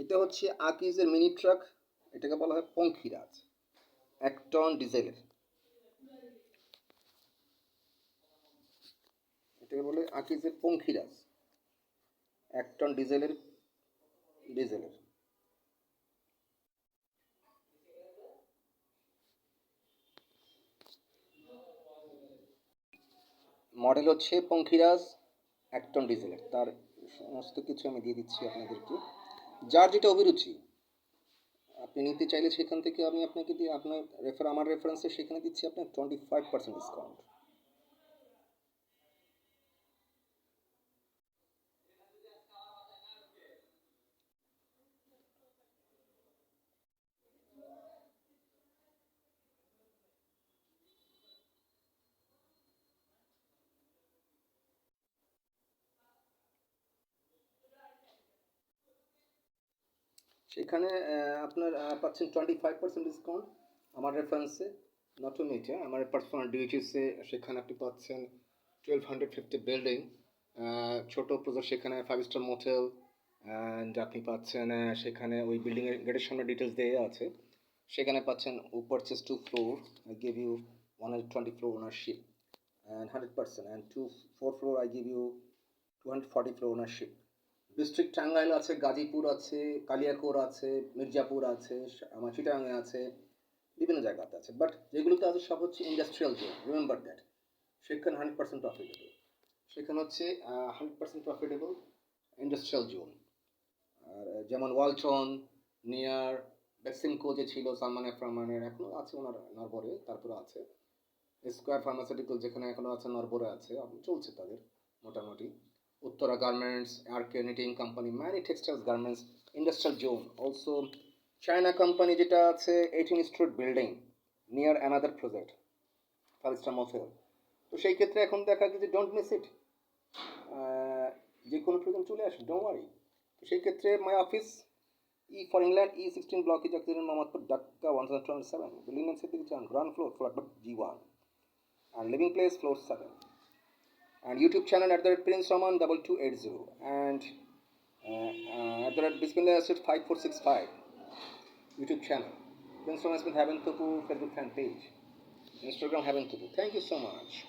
এটা হচ্ছে আকিজের mini truck. এটাকে বলা হয় পঙ্খিরাজ, 1 টন ডিজেলের। এটাকে বলে আকিজের পঙ্খিরাজ, 1 টন ডিজেলের। মডেল হচ্ছে পঙ্খিরাজ, 1 টন ডিজেলের। তার সমস্ত কিছু আমি দিয়ে দিচ্ছি আপনাদেরকে। যার যেটা অভিরুচি আপনি নিতে চাইলে সেখান থেকে আমি আপনাকে দিয়ে আপনার আমার রেফারেন্সে সেখানে দিচ্ছি আপনার 25% ডিসকাউন্ট। সেখানে আপনার পাচ্ছেন 25% ডিসকাউন্ট আমার রেফারেন্সে। নট অনলি এটা, আমার পার্সোনাল ডিউটিসে সেখানে আপনি পাচ্ছেন 1250 বিল্ডিং, ছোট প্রজেক্ট, সেখানে 5 স্টার মোটেল। অ্যান্ড আপনি পাচ্ছেন সেখানে ওই বিল্ডিংয়ের গেটের সামনে ডিটেলস দেওয়া আছে। সেখানে পাচ্ছেন purchase 2 floor, I give you 120 floor ownership and 100%, and 4 floor I give you 240 floor ownership. District Tangail আছে, গাজীপুর আছে, কালিয়াকৈর আছে, মির্জাপুর আছে, আমার চিটাগাঙে আছে, বিভিন্ন জায়গাতে আছে। বাট যেগুলোতে আছে সব হচ্ছে ইন্ডাস্ট্রিয়াল জোন, রিমেম্বার দ্যাট। সেখানে 100% প্রফিটেবল। সেখানে হচ্ছে 100% প্রফিটেবল ইন্ডাস্ট্রিয়াল জোন। আর যেমন ওয়ালটন, নিয়ার, বেক্সিমকো যে ছিল সালমান এফ রহমানের, এখনও আছে ওনার নরবরে, তারপরে আছে স্কোয়ার ফার্মাসিউটিক্যাল, যেখানে এখনও আছে নরবরে আছে, চলছে তাদের মোটামুটি। Uttara garments, RK knitting company, many textiles garments, industrial zone. Also China company যেটা আছে 18 street building near another project, 5 star motel. তো সেই ক্ষেত্রে এখন দেখা গেছে ডোন্ট মিস ইট, যে কোনো প্রয়োজন চলে আসে, ডোন্ট ওয়ারি। তো সেই ক্ষেত্রে my office E for England, E16 block is Akhirin Mohammadpur, Dhaka 1027. Building name Siddiq Jan, ground floor, flat G1. And living place, floor 7. And YouTube channel at the Prince Roman 2280. And at the Bismillah Asset 5465. YouTube channel. Prince Roman has been Heaven Tupu Facebook fan page. Instagram Heaven Tupu. Thank you so much.